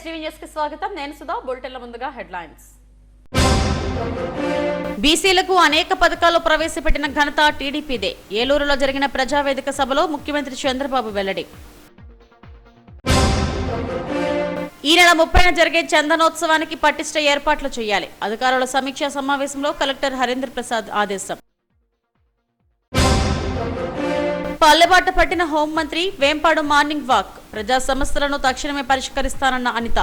STV news కి స్వాగతం. నేను సుధా. బులెటిన్ల ముందుగా హెడ్లైన్స్. బీసీలకు అనేక పథకాలు ప్రవేశపెట్టిన ఘనత టీడీపీదే. ఏలూరులో జరిగిన ప్రజావేదిక సభలో ముఖ్యమంత్రి చంద్రబాబు వెల్లడి. ఈ నెల 30న జరిగే చందనోత్సవానికి పటిష్ట ఏర్పాట్లు చేయాలి. అధికారుల సమీక్షా సమావేశంలో కలెక్టర్ హరీంద్ర ప్రసాద్ ఆదేశం. పల్లెబాట పట్టిన హోంమంత్రి వేంపాడు మార్నింగ్ వాక్. ప్రజా సమస్యలను తక్షణమే పరిష్కరిస్తానన్న అనిత.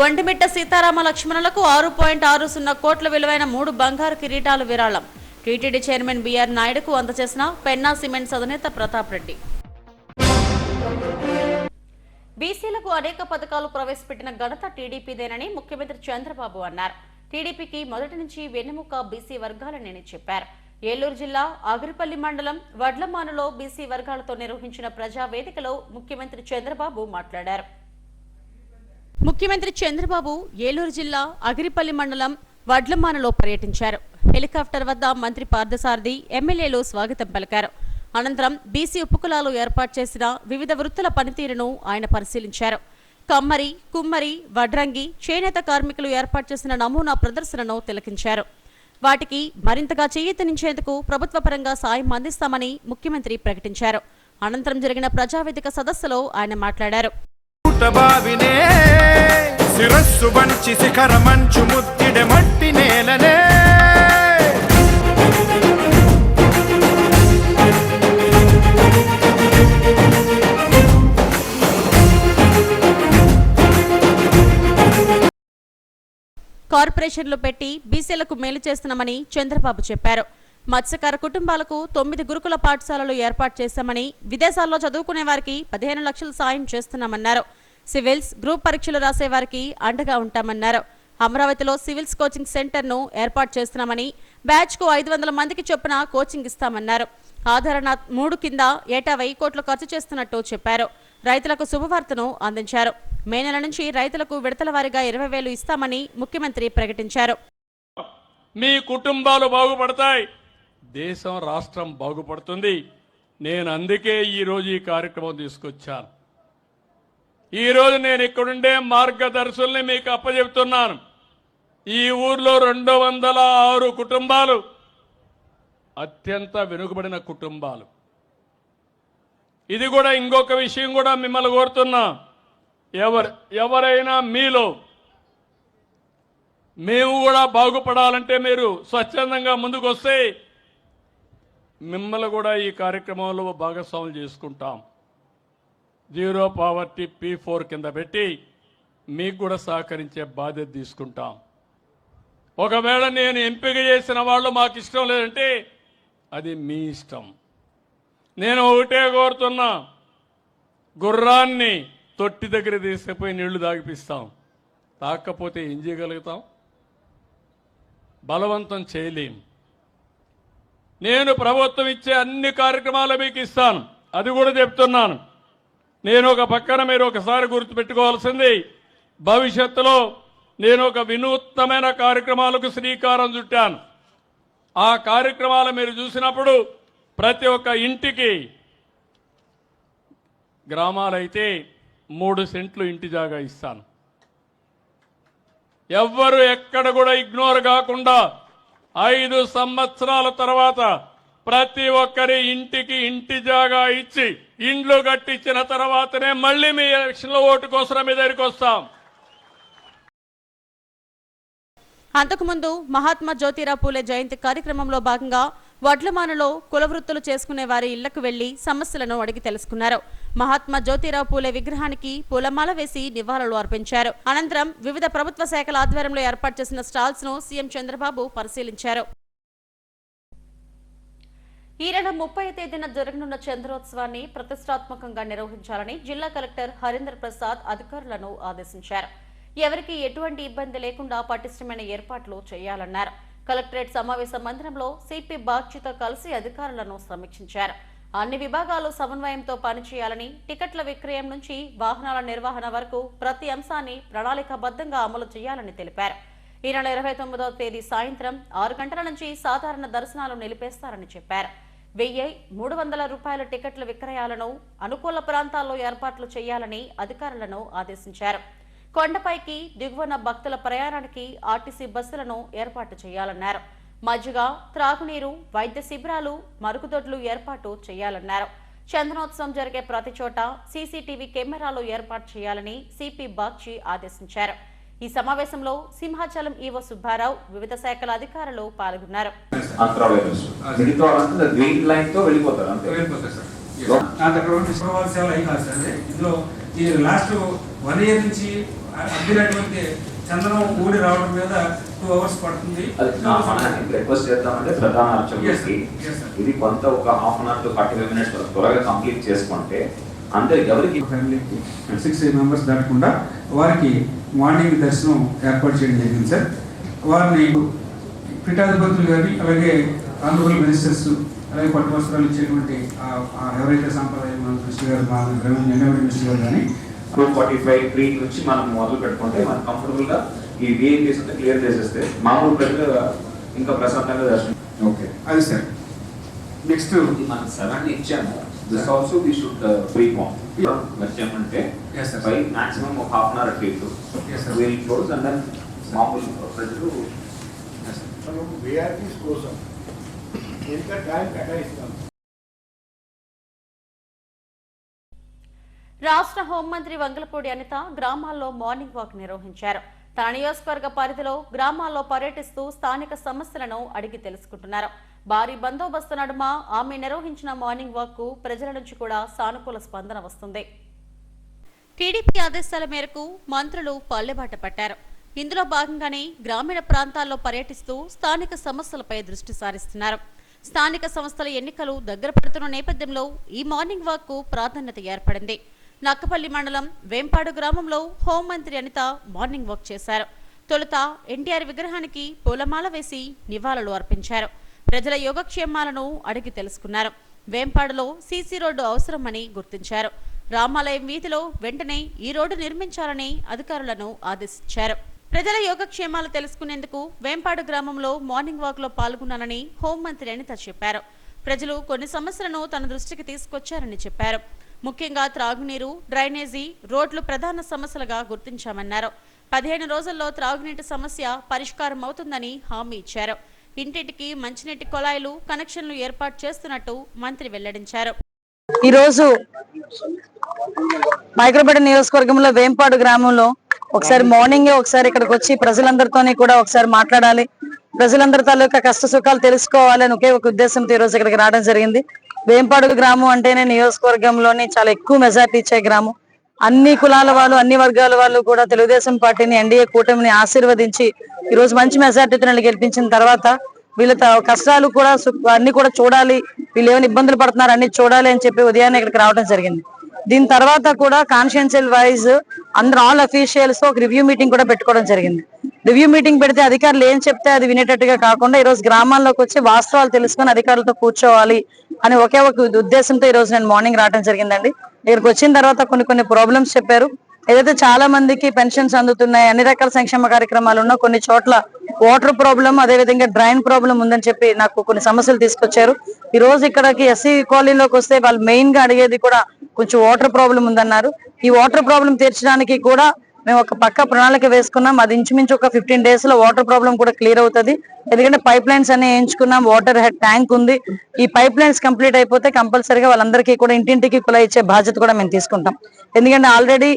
ఒంటిమిట్ట సీతారామ లక్ష్మణులకు 6.60 కోట్ల విలువైన 3 బంగారు కిరీటాలు విరాళం. టీటీడీ చైర్మన్ బీఆర్ నాయుడుకు అందజేసిన పెన్నా సిమెంట్స్ అధినేత ప్రతాప్ రెడ్డి. బీసీలకు అనేక పథకాలు ప్రవేశపెట్టిన ఘనత టీడీపీదేనని ముఖ్యమంత్రి చంద్రబాబు అన్నారు. టీడీపీకి మొదటి నుంచి వెన్నెముక బీసీ వర్గాలనేని చెప్పారు. ఏలూరు జిల్లా అగిరిపల్లి మండలం వడ్లమానులో బీసీ వర్గాలతో నిర్వహించిన ప్రజావేదికలో ముఖ్యమంత్రి చంద్రబాబు మాట్లాడారు. ముఖ్యమంత్రి చంద్రబాబు ఏలూరు జిల్లా అగిరిపల్లి మండలం వడ్లమానులో పర్యటించారు. హెలికాప్టర్ వద్ద మంత్రి పార్థసారథి, ఎమ్మెల్యేలు స్వాగతం పలికారు. అనంతరం బీసీ ఉపకులాలు ఏర్పాటు చేసిన వివిధ వృత్తుల పనితీరును ఆయన పరిశీలించారు. కమ్మరి, కుమ్మరి, వడ్రంగి, చేనేత కార్మికులు ఏర్పాటు చేసిన నమూనా ప్రదర్శనను తిలకించారు. వాటికి మరింతగా చేయూతనిచ్చేందుకు ప్రభుత్వ పరంగా సాయం అందిస్తామని ముఖ్యమంత్రి ప్రకటించారు. అనంతరం జరిగిన ప్రజావేదిక సదస్సులో ఆయన మాట్లాడారు. కార్పొరేషన్లు పెట్టి బీసీలకు మేలు చేస్తున్నామని చంద్రబాబు చెప్పారు. మత్స్యకార కుటుంబాలకు 9 గురుకుల పాఠశాలలు ఏర్పాటు చేశామని, విదేశాల్లో చదువుకునే వారికి 15 లక్షలు సాయం చేస్తున్నామన్నారు. సివిల్స్, గ్రూప్ పరీక్షలు రాసే వారికి అండగా ఉంటామన్నారు. అమరావతిలో సివిల్స్ కోచింగ్ సెంటర్ను ఏర్పాటు చేస్తున్నామని, బ్యాచ్కు 500 మందికి చొప్పున కోచింగ్ ఇస్తామన్నారు. ఆదరణ 3 కింద ఏటా 1000 కోట్లు ఖర్చు చేస్తున్నట్టు చెప్పారు. రైతులకు శుభవార్తను అందించారు. మే నెల నుంచి రైతులకు విడతల వారీగా 20,000 ఇస్తామని ముఖ్యమంత్రి ప్రకటించారు. మీ కుటుంబాలు బాగుపడతాయి, దేశం రాష్ట్రం బాగుపడుతుంది. నేను అందుకే ఈరోజు ఈ కార్యక్రమం తీసుకొచ్చాను. ఈరోజు నేను ఇక్కడుండే మార్గదర్శుల్ని మీకు అప్పచెప్తున్నాను. ఈ ఊర్లో 206 కుటుంబాలు అత్యంత వెనుకబడిన కుటుంబాలు. ఇది కూడా ఇంకొక విషయం కూడా మిమ్మల్ని కోరుతున్నా, ఎవరైనా మీలో మేము కూడా బాగుపడాలంటే మీరు స్వచ్ఛందంగా ముందుకు వస్తే మిమ్మల్ని కూడా ఈ కార్యక్రమంలో భాగస్వాములు చేసుకుంటాం. జీరో పావర్టీ P4 కింద పెట్టి మీకు కూడా సహకరించే బాధ్యత తీసుకుంటాం. ఒకవేళ నేను ఎంపిక చేసిన వాళ్ళు మాకు ఇష్టం లేదంటే అది మీ ఇష్టం. నేను ఒకటే కోరుతున్నా, గుర్రాన్ని తొట్టి దగ్గర తీసుకుపోయి నీళ్లు తాగిపిస్తాం, తాకపోతే ఏం చేయగలుగుతాం? బలవంతం చేయలేం. నేను ప్రభుత్వం ఇచ్చే అన్ని కార్యక్రమాలు మీకు ఇస్తాను, అది కూడా చెప్తున్నాను. నేను ఒక పక్కన మీరు ఒకసారి గుర్తుపెట్టుకోవాల్సింది, భవిష్యత్తులో నేను ఒక వినూత్నమైన కార్యక్రమాలకు శ్రీకారం చుట్టాను. ఆ కార్యక్రమాలు మీరు చూసినప్పుడు ప్రతి ఒక్క ఇంటికి, గ్రామాలైతే 3 సెంట్లు ఇంటి జాగా ఇస్తాను. ఎవ్వరు ఎక్కడ కూడా ఇగ్నోర్ కాకుండా 5 సంవత్సరాల తర్వాత ప్రతి ఒక్కరి ఇంటికి ఇంటి జాగా ఇచ్చి ఇండ్లు కట్టించిన తర్వాతనే మళ్ళీ మీ ఎలక్షన్లో ఓటు కోసం మీ దగ్గరికి వస్తాం. అంతకుముందు మహాత్మా జ్యోతిరావు పూలే జయంతి కార్యక్రమంలో భాగంగా వడ్లమానులో కుల వృత్తులు చేసుకునే వారి ఇళ్లకు వెళ్లి సమస్యలను అడిగి తెలుసుకున్నారు. మహాత్మా జ్యోతిరావు పూలే విగ్రహానికి పూలమాల వేసి నివాళులు అర్పించారు. అనంతరం వివిధ ప్రభుత్వ శాఖల ఆధ్వర్యంలో ఏర్పాటు చేసిన స్టాల్స్ ను సీఎం చంద్రబాబు పరిశీలించారు. ఈ నెల 30వ తేదీన జరగనున్న చంద్రోత్సవాన్ని ప్రతిష్టాత్మకంగా నిర్వహించాలని జిల్లా కలెక్టర్ హరీంద్ర ప్రసాద్ అధికారులను ఆదేశించారు. ఎవరికి ఎటువంటి ఇబ్బంది లేకుండా పటిష్టమైన ఏర్పాట్లు చేయాలన్నారు. కలెక్టరేట్ సమావేశ మందిరంలో సిపి బాగ్చితో కలిసి అధికారులను సమీక్షించారు. అన్ని విభాగాలు సమన్వయంతో పనిచేయాలని, టికెట్ల విక్రయం నుంచి వాహనాల నిర్వహణ వరకు ప్రతి అంశాన్ని ప్రణాళికాబద్ధంగా అమలు చేయాలని తెలిపారు. ఈ నెల 29వ తేదీ సాయంత్రం 6 గంటల నుంచి సాధారణ దర్శనాలు నిలిపేస్తారని చెప్పారు. 1,300 రూపాయల టికెట్ల విక్రయాలను అనుకూల ప్రాంతాల్లో ఏర్పాట్లు చేయాలని అధికారులను ఆదేశించారు. కొండపైకి దిగువన భక్తుల ప్రయాణానికి ఆర్టీసీ బస్సులను ఏర్పాటు చేయాలన్నారు. మజ్జిగ, త్రాగునీరు, వైద్య శిబిరాలు, మరుగుదొడ్లు ఏర్పాటు చేయాలన్నారు. చందనోత్సవం జరిగే ప్రతి చోట సీసీటీవీ కెమెరాలు ఏర్పాటు చేయాలని సిపి బాగ్చి ఆదేశించారు. ఈ సమావేశంలో సింహాచలం ఈవో సుబ్బారావు, వివిధ శాఖల అధికారులు పాల్గొన్నారు. చందనం ఊడి రావడం మీద 2 hours పడుతుంది. రిక్వెస్ట్ చేద్దామంటే ప్రధాన అర్చకుడికి ఇది కొంత ఒక 1/2 an hour to 45 minutes త్వరగా కంప్లీట్ చేసుకుంటే అందరు ఎవరికి ఫ్యామిలీకి 6 members దాటకుండా వారికి మార్నింగ్ దర్శనం ఏర్పాటు చేయడం జరిగింది సార్. వారిని పీఠాధిపతులు కానీ అలాగే ఆనరబుల్ మినిస్టర్స్ అలాగే పట్టు వస్త్రాలు ఇచ్చేటువంటి ఎవరైతే సాంప్రదాయం మినిస్టర్ గారు రెవెన్యూ మినిస్టర్ గారు కానీ 2:45 3 నుంచి మనం మొదలు పెట్టుకుంటే మనం కంఫర్టబుల్ గా ఈ విఐపీస్ అంతా క్లియర్ చేసేస్తే మామూలు ప్రజలు ఇంకా ప్రశాంతంగా దర్శనం. ఓకే అది సార్. నెక్స్ట్ మనం 7 ఇచ్చాము. This also we should perform వచ్చామంటే బై మాక్సిమం ఒక 1/2 an hour at least will close and then మామూలు ప్రజలు విఐపీస్ కోసం ఎంత టైం కేటాయిస్తాం. రాష్ట్ర హోంమంత్రి వంగలపూడి అనిత గ్రామాల్లో మార్నింగ్ వాక్ నిర్వహించారు. తన నియోజకవర్గ పరిధిలో గ్రామాల్లో పర్యటిస్తూ స్థానిక సమస్యలను అడిగి తెలుసుకుంటున్నారు. భారీ బందోబస్తు నడుమ ఆమె నిర్వహించిన మార్నింగ్ వాక్ కు ప్రజల నుంచి కూడా సానుకూల స్పందన వస్తుంది. టీడీపీ ఆదేశాల మేరకు మంత్రులు పల్లెబాట పట్టారు. ఇందులో భాగంగానే గ్రామీణ ప్రాంతాల్లో పర్యటిస్తూ స్థానిక సమస్యలపై దృష్టి సారిస్తున్నారు. స్థానిక సంస్థల ఎన్నికలు దగ్గర పడుతున్న నేపథ్యంలో ఈ మార్నింగ్ వాక్ కు ప్రాధాన్యత ఏర్పడింది. నక్కపల్లి మండలం వేంపాడు గ్రామంలో హోంమంత్రి అనిత మార్నింగ్ వాక్ చేశారు. తొలుత ఎన్టీఆర్ విగ్రహానికి పూలమాల వేసి నివాళులు అర్పించారు. ప్రజల యోగక్షేమాలను అడిగి తెలుసుకున్నారు. వేంపాడులో సీసీ రోడ్డు అవసరమని గుర్తించారు. రామాలయం వీధిలో వెంటనే ఈ రోడ్డు నిర్మించాలని అధికారులను ఆదేశించారు. ప్రజల యోగక్షేమాలు తెలుసుకునేందుకు వేంపాడు గ్రామంలో మార్నింగ్ వాక్ లో పాల్గొన్నానని హోంమంత్రి అనిత చెప్పారు. ప్రజలు కొన్ని సమస్యలను తన దృష్టికి తీసుకొచ్చారని చెప్పారు. ముఖ్యంగా త్రాగునీరు, డ్రైనేజీ, రోడ్లు ప్రధాన సమస్యలుగా గుర్తించామన్నారు. 15 రోజుల్లో త్రాగునీటి సమస్య పరిష్కారం అవుతుందని హామీ ఇచ్చారు. ఇంటింటికి మంచినీటి కుళాయిలు, కనెక్షన్లు ఏర్పాటు చేస్తున్నట్టు మంత్రి వెల్లడించారు. ఈరోజు మైక్రోపేట నియోజకవర్గంలో వేంపాడు గ్రామంలో ఒకసారి మార్నింగ్ ఒకసారి ఇక్కడికి వచ్చి ప్రజలందరితోని కూడా ఒకసారి మాట్లాడాలి, ప్రజలందరి తాలూకా కష్ట సుఖాలు తెలుసుకోవాలని ఒకే ఒక ఉద్దేశంతో ఈ రోజు ఇక్కడికి రావడం జరిగింది. వేంపాడు గ్రామం అంటేనే నియోజకవర్గంలోని చాలా ఎక్కువ మెజార్టీ ఇచ్చే గ్రామం. అన్ని కులాల వాళ్ళు, అన్ని వర్గాల వాళ్ళు కూడా తెలుగుదేశం పార్టీని, ఎన్డీఏ కూటమిని ఆశీర్వదించి ఈ రోజు మంచి మెజార్టీతో గెలిపించిన తర్వాత వీళ్ళ కష్టాలు కూడా అన్ని కూడా చూడాలి, వీళ్ళు ఏమైనా ఇబ్బందులు పడుతున్నారు అన్ని చూడాలి అని చెప్పి ఉదయాన్నే ఇక్కడికి రావడం జరిగింది. దీని తర్వాత కూడా కాన్స్టిట్యుయెన్షియల్ వైజ్ అందరూ ఆల్ అఫీషియల్స్ ఒక రివ్యూ మీటింగ్ కూడా పెట్టుకోవడం జరిగింది. రివ్యూ మీటింగ్ పెడితే అధికారులు ఏం చెప్తే అది వినేటట్టుగా కాకుండా ఈ రోజు గ్రామాల్లోకి వచ్చి వాస్తవాలు తెలుసుకొని అధికారులతో కూర్చోవాలి అని ఒకే ఒక ఉద్దేశంతో ఈ రోజు నేను మార్నింగ్ రావడం జరిగిందండి. ఇక్కడికి వచ్చిన తర్వాత కొన్ని ప్రాబ్లమ్స్ చెప్పారు. ఏదైతే చాలా మందికి పెన్షన్స్ అందుతున్నాయి, అన్ని రకాల సంక్షేమ కార్యక్రమాలు ఉన్నా కొన్ని చోట్ల వాటర్ ప్రాబ్లం, అదేవిధంగా డ్రైన్ ప్రాబ్లం ఉందని చెప్పి నాకు కొన్ని సమస్యలు తీసుకొచ్చారు. ఈ రోజు ఇక్కడికి ఎస్సీ కాలనీలోకి వస్తే వాళ్ళు మెయిన్ గా అడిగేది కూడా కొంచెం వాటర్ ప్రాబ్లం ఉందన్నారు. ఈ వాటర్ ప్రాబ్లం తీర్చడానికి కూడా మేము ఒక పక్క ప్రణాళిక వేసుకున్నాం. అది ఇంచుమించు ఒక 15 days లో వాటర్ ప్రాబ్లం కూడా క్లియర్ అవుతుంది. ఎందుకంటే పైప్ లైన్స్ అన్ని వేయించుకున్నాం, వాటర్ హెడ్ ట్యాంక్ ఉంది. ఈ పైప్ లైన్స్ కంప్లీట్ అయిపోతే కంపల్సరీగా వాళ్ళందరికీ కూడా ఇంటింటికి కుళాయి ఇచ్చే బాధ్యత కూడా మేము తీసుకుంటాం. ఎందుకంటే ఆల్రెడీ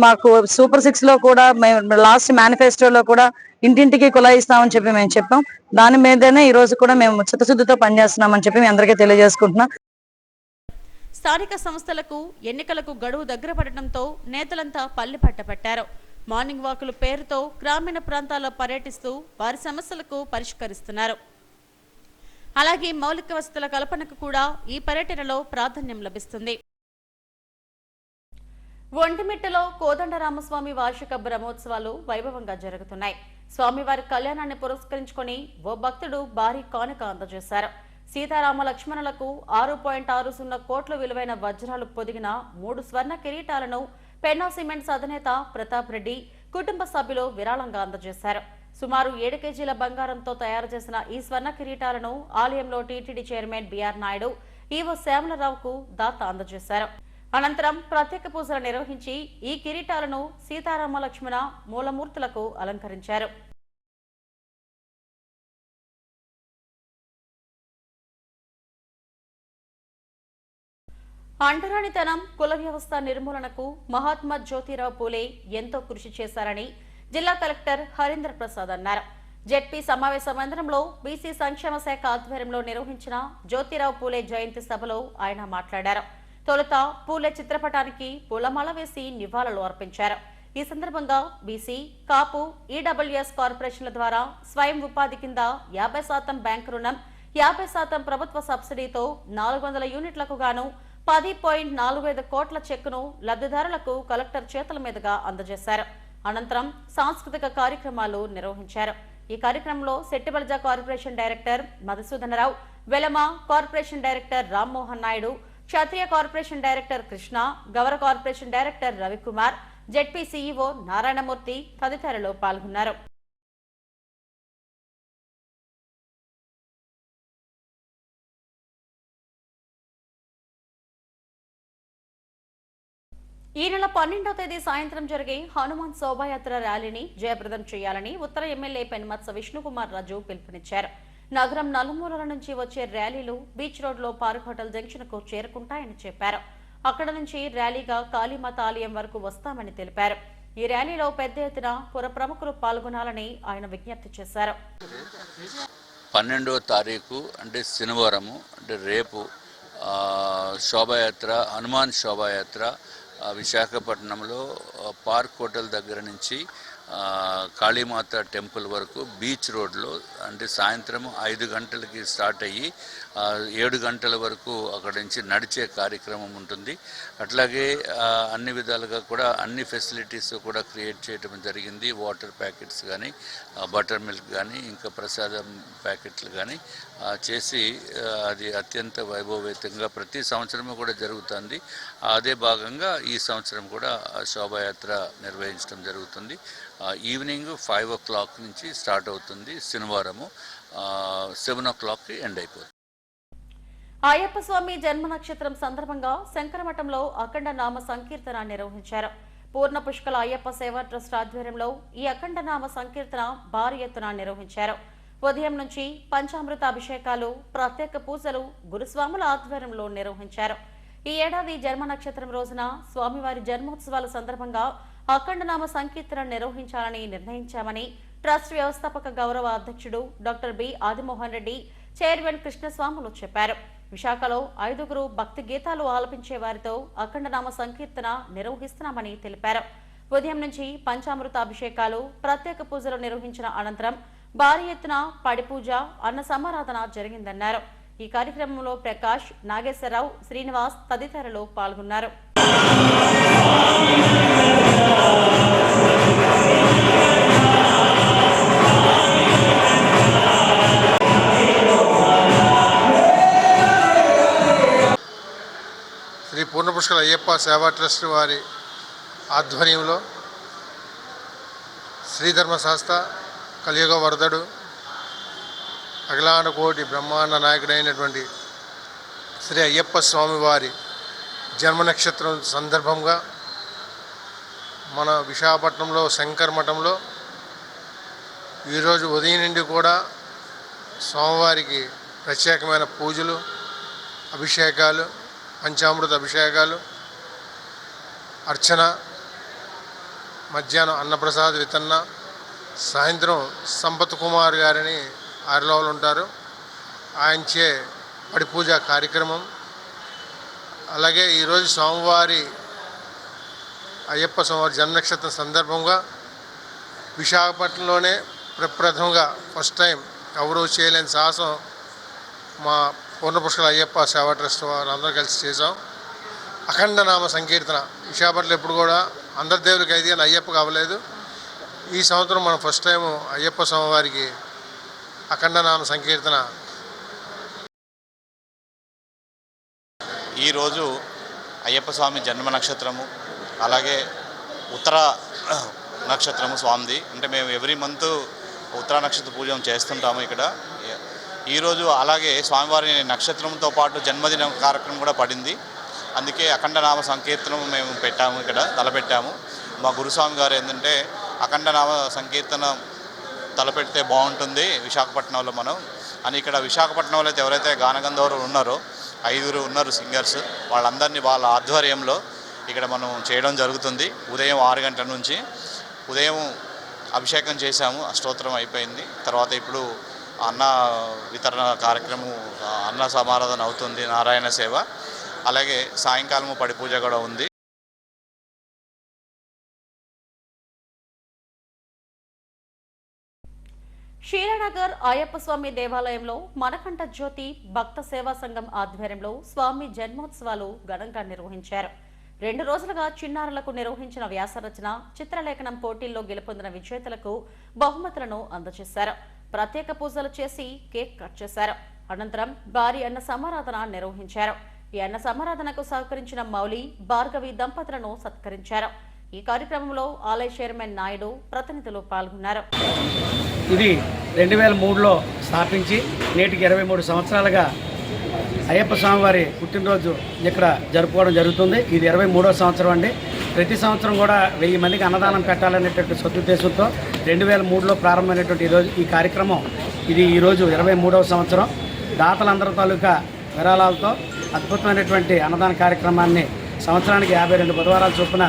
మాకు సూపర్ 6 లో కూడా మేము లాస్ట్ మేనిఫెస్టోలో కూడా ఇంటింటికి కుళాయి ఇస్తామని చెప్పి మేము చెప్పాం. దాని మీదనే ఈ రోజు కూడా మేము చిత్తశుద్ధితో పనిచేస్తున్నామని చెప్పి మీ అందరికీ తెలియజేసుకుంటున్నాం. స్థానిక సంస్థలకు ఎన్నికలకు గడువు దగ్గర పడటంతో నేతలంతా పల్లె పట్టపట్టారు. మార్నింగ్ వాకుల పేరుతో గ్రామీణ ప్రాంతాల్లో పర్యటిస్తూ వారి సమస్యలకు పరిష్కరిస్తున్నారు. అలాగే మౌలిక వసతుల కల్పనకు కూడా ఈ పర్యటనలో ప్రాధాన్యం లభిస్తుంది. ఒంటిమిట్టలో కోదండరామస్వామి వార్షిక బ్రహ్మోత్సవాలు వైభవంగా జరుగుతున్నాయి. స్వామివారి కళ్యాణాన్ని పురస్కరించుకొని ఓ భక్తుడు భారీ కానుక అందజేశారు. సీతారామ లక్ష్మణులకు 6.60 కోట్ల విలువైన వజ్రాలు పొదిగిన 3 స్వర్ణ కిరీటాలను పెన్నా సిమెంట్స్ అధినేత ప్రతాప్ రెడ్డి కుటుంబ సభ్యులు విరాళంగా అందజేశారు. సుమారు 7 కేజీల బంగారంతో తయారు చేసిన ఈ స్వర్ణ కిరీటాలను ఆలయంలో TTD chairman B R Naidu EO శ్యామలరావుకు దాత అందజేశారు. అనంతరం ప్రత్యేక పూజలు నిర్వహించి ఈ కిరీటాలను సీతారామ లక్ష్మణ మూలమూర్తులకు అలంకరించారు. అంటరానితనం, కుల వ్యవస్థ నిర్మూలనకు మహాత్మా జ్యోతిరావు పూలే ఎంతో కృషి చేశారని జిల్లా కలెక్టర్ హరీంద్ర ప్రసాద్ అన్నారు. జెడ్పీ సమావేశ మందిరంలో బీసీ సంక్షేమ శాఖ ఆధ్వర్యంలో నిర్వహించిన జ్యోతిరావు పూలే జయంతి సభలో ఆయన మాట్లాడారు. తొలుత పూలే చిత్రపటానికి పూలమాల వేసి నివాళులు అర్పించారు. ఈ సందర్భంగా బీసీ, కాపు, ఈడబ్ల్యూఎస్ కార్పొరేషన్ల ద్వారా స్వయం ఉపాధి కింద 50% బ్యాంకు రుణం, 50% ప్రభుత్వ సబ్సిడీతో 400 యూనిట్లకు గాను 10.45 కోట్ల చెక్కును లబ్ధిదారులకు కలెక్టర్ చేతుల మీదుగా అందజేశారు. అనంతరం సాంస్కృతిక కార్యక్రమాలు నిర్వహించారు. ఈ కార్యక్రమంలో Settibalija corporation director Madhusudanarao, Velama corporation director Rammohan Naidu, Kshatriya corporation director Krishna, Gowra corporation director Ravikumar, ZP CEO Narayanamurthy తదితరులు పాల్గొన్నారు. ఈ నెల 12వ తేదీ సాయంత్రం జరిగే హనుమాన్ శోభాయాత్ర ర్యాలీని జయప్రదం చేయాలని ఉత్తర ఎమ్మెల్యే పెనుమత్స విష్ణుకుమార్ రాజు పిలుపునిచ్చారు. నగరం నలుమూలల నుంచి వచ్చే ర్యాలీలు బీచ్ రోడ్లో పార్క్ హోటల్ జంక్షన్ కు చేరుకుంటాయని చెప్పారు. అక్కడ నుంచి ర్యాలీగా కాళీమాత ఆలయం వరకు వస్తామని తెలిపారు. ఈ ర్యాలీలో పెద్ద ఎత్తున పుర ప్రముఖులు పాల్గొనాలని ఆయన విజ్ఞప్తి చేశారు. 12వ తారీఖు అంటే శనివారము, అంటే రేపు శోభాయాత్ర, హనుమాన్ శోభాయాత్ర విశాఖపట్నంలో పార్క్ హోటల్ దగ్గర నుంచి కాళీమాత టెంపుల్ వరకు బీచ్ రోడ్లో, అంటే సాయంత్రం 5 గంటలకి స్టార్ట్ అయ్యి 7 గంటల వరకు అక్కడ నుంచి నడిచే కార్యక్రమం ఉంటుంది. అట్లాగే అన్ని విధాలుగా కూడా అన్ని ఫెసిలిటీస్ కూడా క్రియేట్ చేయడం జరిగింది. వాటర్ ప్యాకెట్స్ కానీ, బటర్ మిల్క్ కానీ, ఇంకా ప్రసాదం ప్యాకెట్లు కానీ చేసి అది అత్యంత వైభవేతంగా ప్రతి సంవత్సరము కూడా జరుగుతుంది. అదే భాగంగా ఈ సంవత్సరం కూడా శోభాయాత్ర నిర్వహించడం జరుగుతుంది. ఈవినింగ్ 5 o'clock నుంచి స్టార్ట్ అవుతుంది. శనివారము 7 o'clockకి ఎండ్ అయిపోతుంది. అయ్యప్ప స్వామి జన్మ నక్షత్రం సందర్భంగా శంకరమఠంలో అఖండ నామ సంకీర్తన నిర్వహించారు. పూర్ణ పుష్కల అయ్యప్ప సేవా ట్రస్ట్ ఆధ్వర్యంలో ఈ అఖండ నామ సంకీర్తన భారీ ఎత్తున నిర్వహించారు. ఉదయం నుంచి పంచామృత అభిషేకాలు, ప్రత్యేక పూజలు గురుస్వాముల ఆధ్వర్యంలో నిర్వహించారు. ఈ ఏడాది జన్మ నక్షత్రం రోజున స్వామివారి జన్మోత్సవాల సందర్భంగా అఖండనామ సంకీర్తన నిర్వహించాలని నిర్ణయించామని ట్రస్ట్ వ్యవస్థాపక గౌరవ అధ్యక్షుడు doctor B Adimohan Reddy, chairman కృష్ణస్వాములు చెప్పారు. విశాఖలో 5గురు భక్తి గీతాలు ఆలపించే వారితో అఖండనామ సంకీర్తన నిర్వహిస్తున్నామని తెలిపారు. ఉదయం నుంచి పంచామృత అభిషేకాలు, ప్రత్యేక పూజలు నిర్వహించిన అనంతరం భారీ ఎత్తున పడిపూజ, అన్న సమారాధన జరిగిందన్నారు. ఈ కార్యక్రమంలో ప్రకాష్, నాగేశ్వరరావు, శ్రీనివాస్ తదితరులు పాల్గొన్నారు. శ్రీ పూర్ణపుష్కల అయ్యప్ప సేవా ట్రస్ట్ వారి ఆధ్వర్యంలో శ్రీధర్మశాస్త్ర కలియుగ వరదడు అఖిలాండ కోటి బ్రహ్మాండ నాయకుడైనటువంటి శ్రీ అయ్యప్ప స్వామి వారి జన్మ నక్షత్రం సందర్భంగా మన విశాఖపట్నంలో శంకర్ మఠంలో ఈరోజు ఉదయం నుండి కూడా స్వామివారికి ప్రత్యేకమైన పూజలు, అభిషేకాలు, పంచామృత అభిషేకాలు, అర్చన, మధ్యాహ్నం అన్నప్రసాద వితరణ, సాయంత్రం సంపత్ కుమార్ గారిని ఆరులోలు ఉంటారు, ఆయనచే పడిపూజ కార్యక్రమం. అలాగే ఈరోజు స్వామివారి అయ్యప్ప స్వామివారి జన్మనక్షత్రం సందర్భంగా విశాఖపట్నంలోనే ప్రప్రథమంగా ఫస్ట్ టైం ఎవరూ చేయలేని సాహసం మా పూర్ణపుష్కల అయ్యప్ప సేవా ట్రస్ట్ వారు అందరూ కలిసి చేసాం. అఖండ నామ సంకీర్తన విశాఖపట్నంలో ఎప్పుడు కూడా అందరి దేవుడికి అయితే కానీ అయ్యప్పకి అవ్వలేదు. ఈ సంవత్సరం మనం ఫస్ట్ టైం అయ్యప్ప స్వామివారికి అఖండ నామ సంకీర్తన. ఈరోజు అయ్యప్ప స్వామి జన్మ నక్షత్రము, అలాగే ఉత్తర నక్షత్రము స్వామిది. అంటే మేము ఎవ్రీ మంత్ ఉత్తరా నక్షత్ర పూజ చేస్తుంటాము ఇక్కడ. ఈరోజు అలాగే స్వామివారి నక్షత్రంతో పాటు జన్మదిన కార్యక్రమం కూడా పడింది. అందుకే అఖండ నామ సంకీర్తనం మేము పెట్టాము, ఇక్కడ తలపెట్టాము. మా గురుస్వామి గారు ఏంటంటే అఖండ నామ సంకీర్తన తలపెడితే బాగుంటుంది విశాఖపట్నంలో మనం అని, ఇక్కడ విశాఖపట్నంలో అయితే ఎవరైతే గానగంధర్వులు ఉన్నారో 5 ఉన్నారు సింగర్స్, వాళ్ళందరినీ వాళ్ళ ఆధ్వర్యంలో ఇక్కడ మనం చేయడం జరుగుతుంది. ఉదయం 6 గంటల నుంచి ఉదయం అభిషేకం చేశాము, స్తోత్రం అయిపోయింది. తర్వాత ఇప్పుడు అన్న వితరణ కార్యక్రమం, అన్న సమారాధన అవుతుంది, నారాయణ సేవ. అలాగే సాయంకాలము పడి పూజ కూడా ఉంది. శ్రీనగర్ అయ్యప్ప స్వామి దేవాలయంలో మనకంఠ జ్యోతి భక్త సేవా సంఘం ఆధ్వర్యంలో స్వామి జన్మోత్సవాలు ఘనంగా నిర్వహించారు. 2 రోజులుగా చిన్నారులకు నిర్వహించిన వ్యాసరచన, చిత్రలేఖనం పోటీల్లో గెలుపొందిన విజేతలకు బహుమతులను అందజేశారు. ప్రత్యేక పూజలు చేసి కేక్ కట్ చేశారు. అనంతరం భారీ అన్న సమారాధన నిర్వహించారు. ఈ అన్న సమారాధనకు సహకరించిన మౌలి, భార్గవి దంపతులను సత్కరించారు. ఈ కార్యక్రమంలో ఆలయ చైర్మన్ నాయుడు, ప్రతినిధులు పాల్గొన్నారు. ఇది 2003లో స్థాపించి నేటికి 23 సంవత్సరాలుగా అయ్యప్ప స్వామివారి పుట్టినరోజు ఇక్కడ జరుపుకోవడం జరుగుతుంది. ఇది 23వ సంవత్సరం అండి. ప్రతి సంవత్సరం కూడా 1000 మందికి అన్నదానం పెట్టాలనేటువంటి సదుద్దేశంతో 2003లో ప్రారంభమైనటువంటి ఈ కార్యక్రమం ఇది ఈరోజు 23వ సంవత్సరం. దాతలందరి తాలూకా విరాళాలతో అద్భుతమైనటువంటి అన్నదాన కార్యక్రమాన్ని సంవత్సరానికి 52 బుధవారాల చొప్పున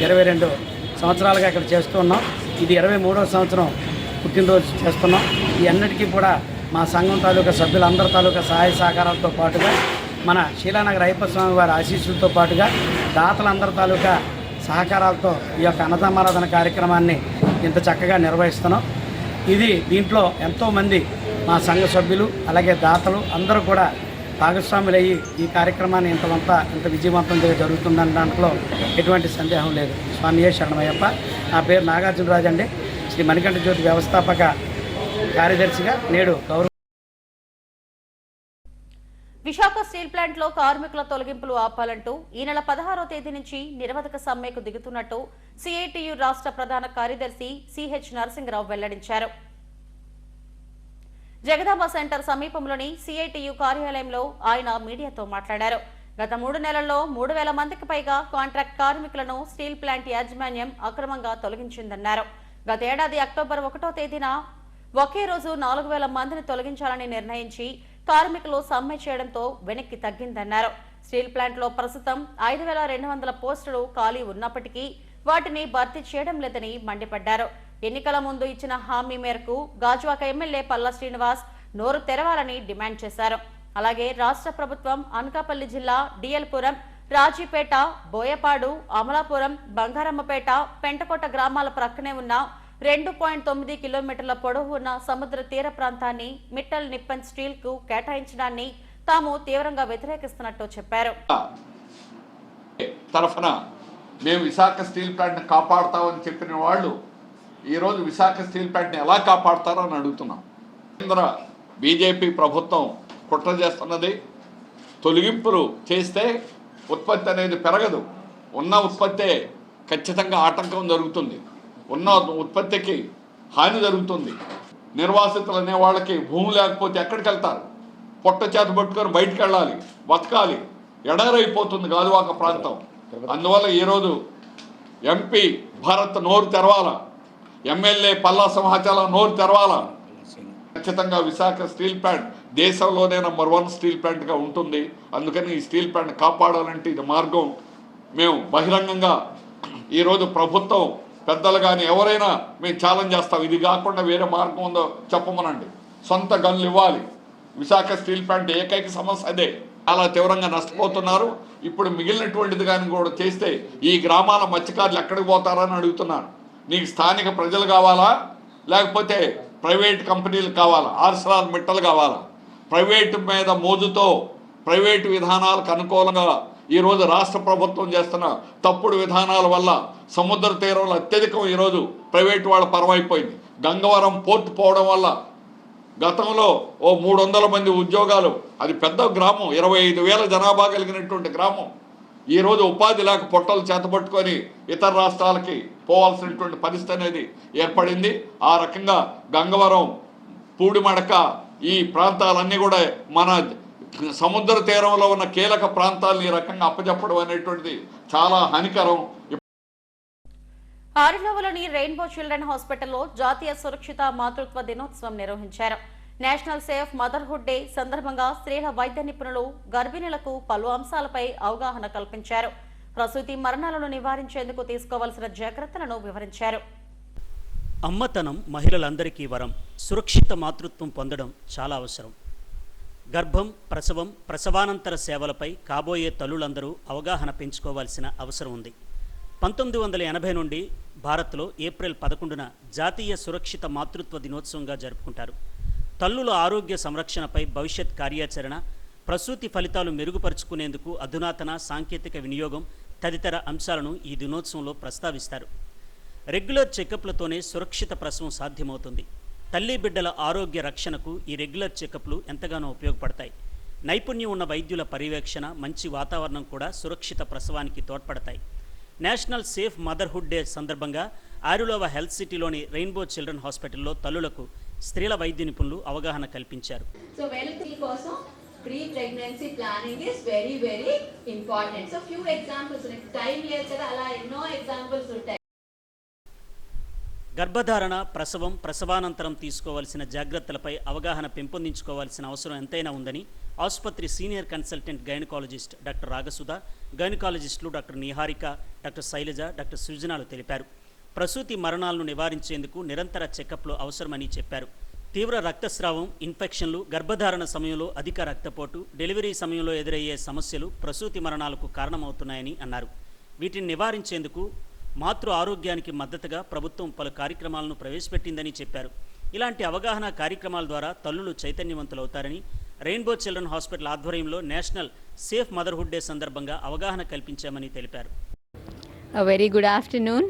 22 సంవత్సరాలుగా ఇక్కడ చేస్తూ ఉన్నాం. ఇది 23వ సంవత్సరం పుట్టినరోజు చేస్తున్నాం. ఈ అన్నిటికీ కూడా మా సంఘం తాలూకా సభ్యులందరి తాలూకా సహాయ సహకారాలతో పాటుగా మన శీలానగర్ అయ్యప్ప స్వామి వారి ఆశీస్సులతో పాటుగా దాతలందరి తాలూకా సహకారాలతో ఈ యొక్క అన్నదానారాధన కార్యక్రమాన్ని ఇంత చక్కగా నిర్వహిస్తున్నాం. దీంట్లో ఎంతోమంది మా సంఘ సభ్యులు అలాగే దాతలు అందరూ కూడా భాగస్వాములయ్యి ఈ కార్యక్రమాన్ని ఇంత విజయవంతంగా జరుగుతుందన్న దాంట్లో ఎటువంటి సందేహం లేదు. స్వామియే శరణమయ్యప్ప. నా పేరు నాగార్జునరాజు అండి. శ్రీ మణికంఠ జ్యోతి వ్యవస్థాపక కార్యదర్శిగా నేడు విశాఖ స్టీల్ ప్లాంట్ లో కార్మికుల తొలగింపులు ఆపాలంటూ ఈ నెల 16వ తేదీ నుంచి నిరవధిక సమ్మెకు దిగుతున్నట్టు సిఐటియు రాష్ట్ర ప్రధాన కార్యదర్శి సిహెచ్ నరసింగరావు వెల్లడించారు. జగదాంబ సెంటర్ సమీపంలోని సిఐటియు కార్యాలయంలో ఆయన మీడియాతో మాట్లాడారు. గత 3 నెలల్లో 3000 మందికి పైగా కాంట్రాక్ట్ కార్మికులను స్టీల్ ప్లాంట్ యాజమాన్యం అక్రమంగా తొలగించిందన్నారు. గత ఏడాది అక్టోబర్ 1వ తేదీన ఒకే రోజు 4000 మందిని తొలగించాలని నిర్ణయించి కార్మికులు సమ్మె చేయడంతో వెనక్కి తగ్గిందన్నారు. స్టీల్ ప్లాంట్ లో ప్రస్తుతం 5200 పోస్టులు ఖాళీ ఉన్నప్పటికీ వాటిని భర్తీ చేయడం లేదని మండిపడ్డారు. ఎన్నికల ముందు ఇచ్చిన హామీ మేరకు గాజువాక ఎమ్మెల్యే పల్లా శ్రీనివాస్ నోరు తెరవాలని డిమాండ్ చేశారు. అలాగే రాష్ట్ర ప్రభుత్వం అనకాపల్లి జిల్లా డిఎల్పురం, రాజీపేట, బోయపాడు, అమలాపురం, బంగారమ్మపేట, పెంటకోట గ్రామాల ప్రక్కనే ఉన్న 2.9 కిలోమీటర్ల పొడవు ఉన్న సముద్ర తీర ప్రాంతాన్ని మిట్టల్ నిప్పన్ స్టీల్ కు కేటాయించడాన్ని తాము తీవ్రంగా వ్యతిరేకిస్తున్నట్టు చెప్పారు. తరఫున మేము విశాఖ స్టీల్ ప్లాంట్ని కాపాడుతామని చెప్పిన వాళ్ళు ఈరోజు విశాఖ స్టీల్ ప్లాంట్ని ఎలా కాపాడుతారో అని అడుగుతున్నాం. కేంద్ర బీజేపీ ప్రభుత్వం కుట్ర చేస్తున్నది. తొలగింపులు చేస్తే ఉత్పత్తి అనేది పెరగదు. ఉన్న ఉత్పత్తే ఖచ్చితంగా ఆటంకం జరుగుతుంది. ఉన్న ఉత్పత్తికి హాని జరుగుతుంది. నిర్వాసితులు అనే వాళ్ళకి భూమి లేకపోతే ఎక్కడికి వెళ్తారు? పొట్ట చేత పట్టుకొని బయటకు వెళ్ళాలి, బతకాలి. ఎడారైపోతుంది గాజువాక ప్రాంతం. అందువల్ల ఈరోజు ఎంపీ భరత్ నోరు తెరవాలా, ఎమ్మెల్యే పల్లా సింహాచలం నోరు తెరవాలా. ఖచ్చితంగా విశాఖ స్టీల్ ప్లాంట్ దేశంలోనే నంబర్ 1 స్టీల్ ప్లాంట్గా ఉంటుంది. అందుకని ఈ స్టీల్ ప్లాంట్ కాపాడాలంటే ఇది మార్గం. మేము బహిరంగంగా ఈరోజు ప్రభుత్వం పెద్దలు కానీ ఎవరైనా మేము ఛాలెంజ్ చేస్తాం. ఇది కాకుండా వేరే మార్గం ఉందో చెప్పమనండి. సొంత గన్లు ఇవ్వాలి. విశాఖ స్టీల్ ప్లాంట్ ఏకైక సమస్య అదే. చాలా తీవ్రంగా నష్టపోతున్నారు. ఇప్పుడు మిగిలినటువంటిది కానీ కూడా చేస్తే ఈ గ్రామాల మత్స్యకారులు ఎక్కడికి పోతారని అడుగుతున్నాను. నీకు స్థానిక ప్రజలు కావాలా, లేకపోతే ప్రైవేట్ కంపెనీలు కావాలా, ఆర్సెలర్ మిట్టలు కావాలా? ప్రైవేటు మీద మోజుతో ప్రైవేటు విధానాలకు అనుకూలంగా ఈరోజు రాష్ట్ర ప్రభుత్వం చేస్తున్న తప్పుడు విధానాల వల్ల సముద్ర తీరంలో అత్యధికం ఈరోజు ప్రైవేటు వాళ్ళ పరమైపోయింది. గంగవరం పోర్టు పోవడం వల్ల గతంలో 300 మంది ఉద్యోగాలు, అది పెద్ద గ్రామం, 25,000 జనాభా కలిగినటువంటి గ్రామం, ఈరోజు ఉపాధి లేక పొట్టలు చేతపట్టుకొని ఇతర రాష్ట్రాలకి పోవాల్సినటువంటి పరిస్థితి అనేది ఏర్పడింది. ఆ రకంగా గంగవరం, పూడిమడక ఈ ప్రాంతాలన్నీ కూడా మన సముద్ర తీరంలో ఉన్న కీలక ప్రాంతాలను ఈ రకంగా అప్పచెప్పడం అనేటువంటిది చాలా హానికరం. ఆరిలోవలోని రెయిన్బో చిల్డ్రన్ హాస్పిటల్లో జాతీయ సురక్షిత మాతృత్వ దినోత్సవం నిర్వహించారు. నేషనల్ సేఫ్ మదర్హుడ్ డే సందర్భంగా స్త్రీల వైద్య నిపుణులు గర్భిణులకు పలు అంశాలపై అవగాహన కల్పించారు. ప్రసూతి మరణాలను నివారించేందుకు తీసుకోవాల్సిన జాగ్రత్తలను వివరించారు. అమ్మతనం మహిళలందరికీ వరం. సురక్షిత మాతృత్వం పొందడం చాలా అవసరం. గర్భం, ప్రసవం, ప్రసవానంతర సేవలపై కాబోయే తల్లులందరూ అవగాహన పెంచుకోవాల్సిన అవసరం ఉంది. 1980 నుండి భారత్లో ఏప్రిల్ 11న జాతీయ సురక్షిత మాతృత్వ దినోత్సవంగా జరుపుకుంటారు. తల్లుల ఆరోగ్య సంరక్షణపై భవిష్యత్ కార్యాచరణ, ప్రసూతి ఫలితాలు మెరుగుపరుచుకునేందుకు అధునాతన సాంకేతిక వినియోగం తదితర అంశాలను ఈ దినోత్సవంలో ప్రస్తావిస్తారు. రెగ్యులర్ చెకప్లతోనే సురక్షిత ప్రసవం సాధ్యమవుతుంది. తల్లి బిడ్డల ఆరోగ్య రక్షణకు ఈ రెగ్యులర్ చెకప్లు ఎంతగానో ఉపయోగపడతాయి. నైపుణ్యం ఉన్న వైద్యుల పర్యవేక్షణ, మంచి వాతావరణం కూడా సురక్షిత ప్రసవానికి తోడ్పడతాయి. నేషనల్ సేఫ్ మదర్హుడ్ డే సందర్భంగా ఆరిలోవ హెల్త్ సిటీలోని రెయిన్బో చిల్డ్రన్ హాస్పిటల్లో తల్లులకు స్త్రీల వైద్య నిపుణులు అవగాహన కల్పించారు. సో వెల్త్ కోసం pre pregnancy planning is very very important. So few examples, time లేదు కదా, అలా ఎన్నో ఎగ్జాంపుల్స్ ఉంటాయి. గర్భధారణ, ప్రసవం, ప్రసవానంతరం తీసుకోవాల్సిన జాగ్రత్తలపై అవగాహన పెంపొందించుకోవాల్సిన అవసరం ఎంతైనా ఉందని ఆసుపత్రి senior consultant gynaecologist doctor Ragasudha, గైనకాలజిస్టులు doctor Niharika, doctor Sailaja, doctor సృజనాలు తెలిపారు. ప్రసూతి మరణాలను నివారించేందుకు నిరంతర చెకప్లు అవసరమని చెప్పారు. తీవ్ర రక్తస్రావం, ఇన్ఫెక్షన్లు, గర్భధారణ సమయంలో అధిక రక్తపోటు, డెలివరీ సమయంలో ఎదురయ్యే సమస్యలు ప్రసూతి మరణాలకు కారణమవుతున్నాయని అన్నారు. వీటిని నివారించేందుకు మాతృ ఆరోగ్యానికి మద్దతుగా ప్రభుత్వం పలు కార్యక్రమాలను ప్రవేశపెట్టిందని చెప్పారు. ఇలాంటి అవగాహన కార్యక్రమాల ద్వారా తల్లులు చైతన్యవంతులవుతారని రెయిన్బో చిల్డ్రన్ హాస్పిటల్ ఆధ్వర్యంలో నేషనల్ సేఫ్ మదర్హుడ్ డే సందర్భంగా అవగాహన కల్పించామని తెలిపారు. Very good afternoon.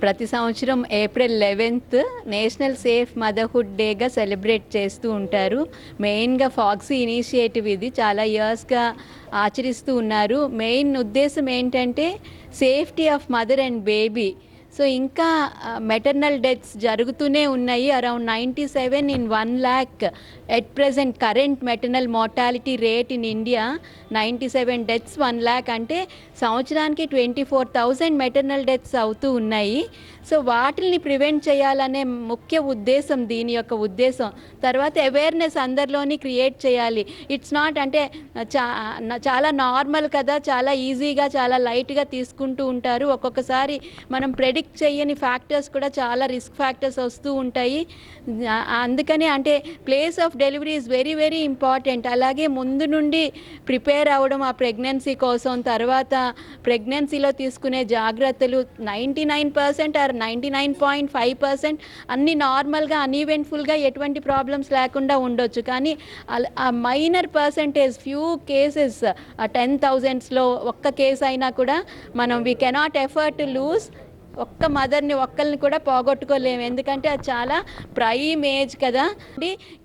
ప్రతి సంవత్సరం April 11th national safe motherhood డేగా సెలబ్రేట్ చేస్తూ ఉంటారు. మెయిన్గా ఫాక్సీ ఇనిషియేటివ్ ఇది చాలా ఇయర్స్గా ఆచరిస్తూ ఉన్నారు. మెయిన్ ఉద్దేశం ఏంటంటే safety of mother and baby. So ఇంకా మెటర్నల్ డెత్స్ జరుగుతూనే ఉన్నాయి. Around 97 in 1 lakh at present current maternal mortality rate in India 97 deaths 1 lakh అంటే సంవత్సరానికి 24,000 మెటర్నల్ డెత్స్ అవుతూ ఉన్నాయి. సో వాటిని ప్రివెంట్ చేయాలనే ముఖ్య ఉద్దేశం దీని యొక్క ఉద్దేశం. తర్వాత అవేర్నెస్ అందరిలోని క్రియేట్ చేయాలి. ఇట్స్ నాట్ అంటే చాలా నార్మల్ కదా, చాలా ఈజీగా చాలా లైట్గా తీసుకుంటూ ఉంటారు. ఒక్కొక్కసారి మనం ప్రెడిక్ట్ చేయని ఫ్యాక్టర్స్ కూడా చాలా రిస్క్ ఫ్యాక్టర్స్ వస్తూ ఉంటాయి. అందుకని అంటే place of delivery is very very important. అలాగే ముందు నుండి ప్రిపేర్ అవ్వడం ఆ ప్రెగ్నెన్సీ కోసం, తర్వాత ప్రెగ్నెన్సీలో తీసుకునే జాగ్రత్తలు 99% ఆర్ 99.5% అన్ని నార్మల్గా అన్ఈవెంట్ఫుల్గా ఎటువంటి ప్రాబ్లమ్స్ లేకుండా ఉండొచ్చు. కానీ ఆ మైనర్ పర్సంటేజ్ ఫ్యూ కేసెస్ 10,000sలో ఒక్క కేసు అయినా కూడా మనం we cannot effort to lose. ఒక్క మదర్ని ఒక్కరిని కూడా పోగొట్టుకోలేము, ఎందుకంటే అది చాలా ప్రైమ్ ఏజ్ కదా.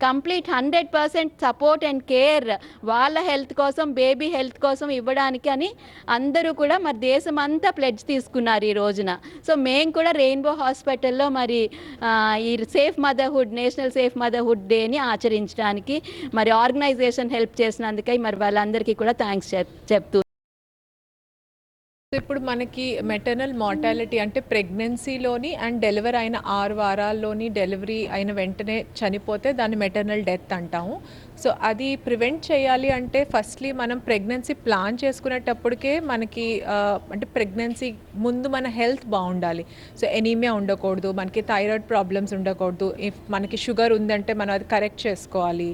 కంప్లీట్ 100% సపోర్ట్ అండ్ కేర్ వాళ్ళ హెల్త్ కోసం, బేబీ హెల్త్ కోసం ఇవ్వడానికి అని అందరూ కూడా మరి దేశం అంతా ప్లెడ్జ్ తీసుకున్నారు ఈ రోజున. సో మేము కూడా రెయిన్బో హాస్పిటల్లో మరి ఈ safe motherhood, national safe motherhood డేని ఆచరించడానికి మరి ఆర్గనైజేషన్ హెల్ప్ చేసినందుకై మరి వాళ్ళందరికీ కూడా థ్యాంక్స్ చెప్తూ. ఇప్పుడు మనకి మెటర్నల్ మార్టాలిటీ అంటే ప్రెగ్నెన్సీలోని అండ్ డెలివరీ అయిన 6 వారాల్లోని డెలివరీ అయిన వెంటనే చనిపోతే దాన్ని మెటర్నల్ డెత్ అంటాము. సో అది ప్రివెంట్ చేయాలి అంటే ఫస్ట్లీ మనం ప్రెగ్నెన్సీ ప్లాన్ చేసుకునేటప్పటికే మనకి అంటే ప్రెగ్నెన్సీ ముందు మన హెల్త్ బాగుండాలి. సో ఎనీమియా ఉండకూడదు, మనకి థైరాయిడ్ ప్రాబ్లమ్స్ ఉండకూడదు. ఇఫ్ మనకి షుగర్ ఉందంటే మనం అది కరెక్ట్ చేసుకోవాలి.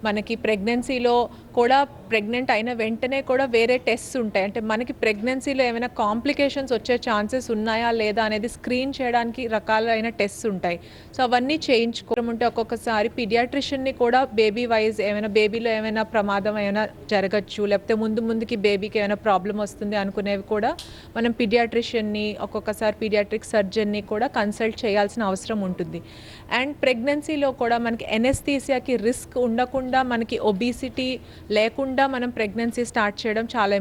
మనకి ప్రెగ్నెన్సీలో కూడా ప్రెగ్నెంట్ అయిన వెంటనే కూడా వేరే టెస్ట్స్ ఉంటాయి. అంటే మనకి ప్రెగ్నెన్సీలో ఏమైనా కాంప్లికేషన్స్ వచ్చే ఛాన్సెస్ ఉన్నాయా లేదా అనేది స్క్రీన్ చేయడానికి రకాలైన టెస్ట్స్ ఉంటాయి. సో అవన్నీ చేయించుకోవడం ఉంటే ఒక్కొక్కసారి పీడియాట్రిషియన్ని కూడా బేబీ వైజ్ ఏమైనా బేబీలో ఏమైనా ప్రమాదం ఏమైనా జరగచ్చు, లేకపోతే ముందుకి బేబీకి ఏమైనా ప్రాబ్లం వస్తుంది అనుకునేవి కూడా మనం పీడియాట్రిషియన్ని, ఒక్కొక్కసారి పీడియాట్రిక్ సర్జన్ని కూడా కన్సల్ట్ చేయాల్సిన అవసరం ఉంటుంది. అండ్ ప్రెగ్నెన్సీలో కూడా మనకి ఎనెస్థీసియాకి రిస్క్ ఉండకుండా, మనకి ఒబిసిటీ లేకుండా మనం ప్రెగ్నెన్సీ స్టార్ట్ చేయడం చాలా.